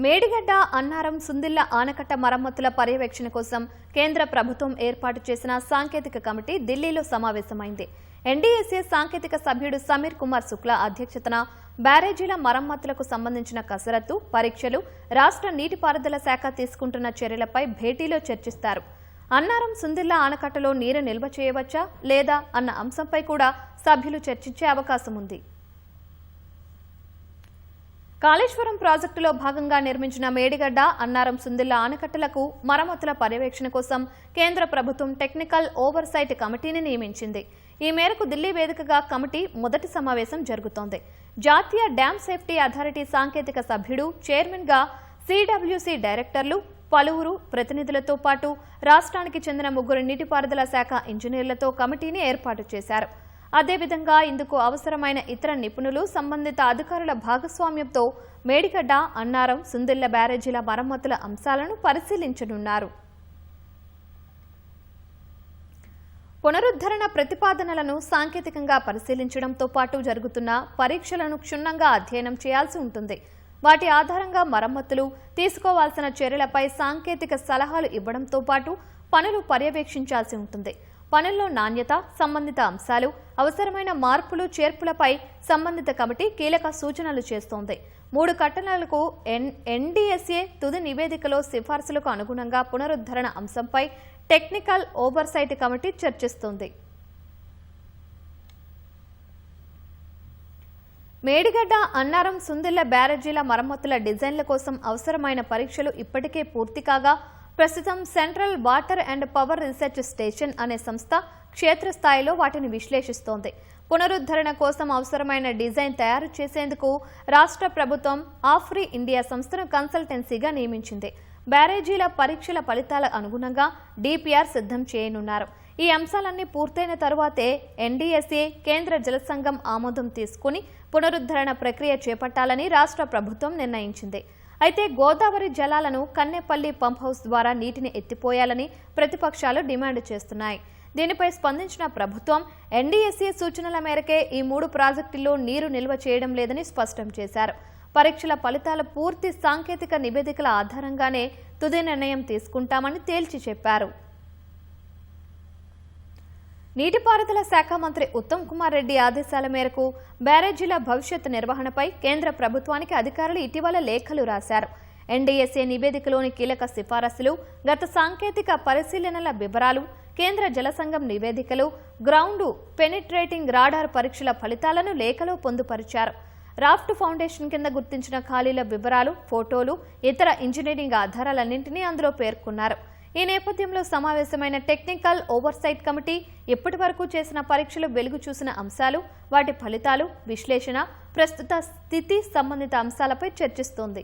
మేడిగడ్డ అన్నారం సుందిళ్ల ఆనకట్ట మరమ్మతుల పర్యవేక్షణ కోసం కేంద్ర ప్రభుత్వం ఏర్పాటు చేసిన సాంకేతిక కమిటీ ఢిల్లీలో సమావేశమైంది. ఎన్డీఎస్ఏ సాంకేతిక సభ్యుడు సమీర్ కుమార్ శుక్లా అధ్యక్షతన బ్యారేజీల మరమ్మతులకు సంబంధించిన కసరత్తు, పరీక్షలు, రాష్ట్ర నీటిపారుదల శాఖ తీసుకుంటున్న చర్యలపై భేటీలో చర్చిస్తారు. అన్నారం సుందిళ్ల ఆనకట్టలో నీరు నిల్వ చేయవచ్చా లేదా అన్న అంశంపై కూడా సభ్యులు చర్చించే అవకాశం ఉంది. కాళేశ్వరం ప్రాజెక్టులో భాగంగా నిర్మించిన మేడిగడ్డ, అన్నారం సుందిళ్ల ఆనకట్టలకు మరమ్మతుల పర్యవేక్షణ కోసం కేంద్ర ప్రభుత్వం టెక్నికల్ ఓవర్సైట్ కమిటీని నియమించింది. ఈ మేరకు ఢిల్లీ వేదికగా కమిటీ మొదటి సమావేశం జరుగుతోంది. జాతీయ డ్యామ్ సేఫ్టీ అథారిటీ సాంకేతిక సభ్యుడు, చైర్మన్గా సిడబ్ల్యూసీ డైరెక్టర్లు, పలువురు ప్రతినిధులతో పాటు రాష్ట్రానికి చెందిన 3 నీటిపారుదల శాఖ ఇంజనీర్లతో కమిటీని ఏర్పాటు చేశారు. అదేవిధంగా ఇందుకు అవసరమైన ఇతర నిపుణులు, సంబంధిత అధికారుల భాగస్వామ్యంతో మేడిగడ్డ, అన్నారం సుందిళ్ల బ్యారేజీల మరమ్మతుల అంశాలను పరిశీలించనున్నారు. పునరుద్ధరణ ప్రతిపాదనలను సాంకేతికంగా పరిశీలించడంతో పాటు జరుగుతున్న పరీక్షలను క్షుణ్ణంగా అధ్యయనం చేయాల్సి ఉంటుంది. వాటి ఆధారంగా మరమ్మతులు, తీసుకోవాల్సిన చర్యలపై సాంకేతిక సలహాలు ఇవ్వడంతో పాటు పనులు పర్యవేక్షించాల్సి ఉంటుంది. పనుల్లో నాణ్యత, సంబంధిత అంశాలు, అవసరమైన మార్పులు, చేర్పులపై సంబంధిత కమిటీ కీలక సూచనలు చేస్తోంది. 3 కట్టడాలకు ఎన్డీఎస్ఏ తుది నివేదికలో సిఫార్సులకు అనుగుణంగా పునరుద్ధరణ అంశంపై టెక్నికల్ ఓవర్సైట్ కమిటీ చర్చిస్తోంది. మేడిగడ్డ, అన్నారం సుందిళ్ల బ్యారేజీల మరమ్మతుల డిజైన్ల కోసం అవసరమైన పరీక్షలు ఇప్పటికే పూర్తి కాగా ప్రస్తుతం central water and power research station అనే సంస్థ క్షేత్రస్థాయిలో వాటిని విశ్లేషిస్తోంది. పునరుద్ధరణ కోసం అవసరమైన డిజైన్ తయారు చేసేందుకు రాష్ట్ర ప్రభుత్వం ఆఫ్రీ ఇండియా సంస్థను కన్సల్టెన్సీగా నియమించింది. బ్యారేజీల పరీక్షల ఫలితాల అనుగుణంగా డిపిఆర్ సిద్ధం చేయనున్నారు. ఈ అంశాలన్నీ పూర్తయిన తరువాతే ఎన్డీఎస్ఏ, కేంద్ర జల సంఘం ఆమోదం తీసుకుని పునరుద్ధరణ ప్రక్రియ చేపట్టాలని రాష్ట్ర ప్రభుత్వం నిర్ణయించింది. అయితే గోదావరి జలాలను కన్నెపల్లి పంప్ హౌస్ ద్వారా నీటిని ఎత్తిపోయాలని ప్రతిపక్షాలు డిమాండ్ చేస్తున్నాయి. దీనిపై స్పందించిన ప్రభుత్వం ఎన్డీఎస్ఏ సూచనల మేరకే ఈ 3 ప్రాజెక్టుల్లో నీరు నిల్వ చేయడం లేదని స్పష్టం చేశారు. పరీక్షల ఫలితాల పూర్తి సాంకేతిక నివేదికల ఆధారంగానే తుది నిర్ణయం తీసుకుంటామని తేల్చి చెప్పారు. నీటిపారుదల శాఖ మంత్రి ఉత్తమ్ కుమార్ రెడ్డి ఆదేశాల మేరకు బ్యారేజీల భవిష్యత్ నిర్వహణపై కేంద్ర ప్రభుత్వానికి అధికారులు ఇటీవల లేఖలు రాశారు. ఎన్డీఎస్ఏ నివేదికలోని కీలక సిఫారసులు, గత సాంకేతిక పరిశీలనల వివరాలు, కేంద్ర జల సంఘం నివేదికలు, గ్రౌండ్ పెనిట్రేటింగ్ రాడార్ పరీక్షల ఫలితాలను లేఖలో పొందుపరిచారు. రాఫ్ట్ ఫౌండేషన్ కింద గుర్తించిన ఖాళీల వివరాలు, ఫోటోలు, ఇతర ఇంజనీరింగ్ ఆధారాలన్నింటినీ అందులో పేర్కొన్నారు. ఈ నేపథ్యంలో సమావేశమైన టెక్నికల్ ఓవర్సైట్ కమిటీ ఇప్పటి వరకు చేసిన పరీక్షలు, వెలుగు చూసిన అంశాలు, వాటి ఫలితాలు, విశ్లేషణ, ప్రస్తుత స్థితి సంబంధిత అంశాలపై చర్చిస్తోంది.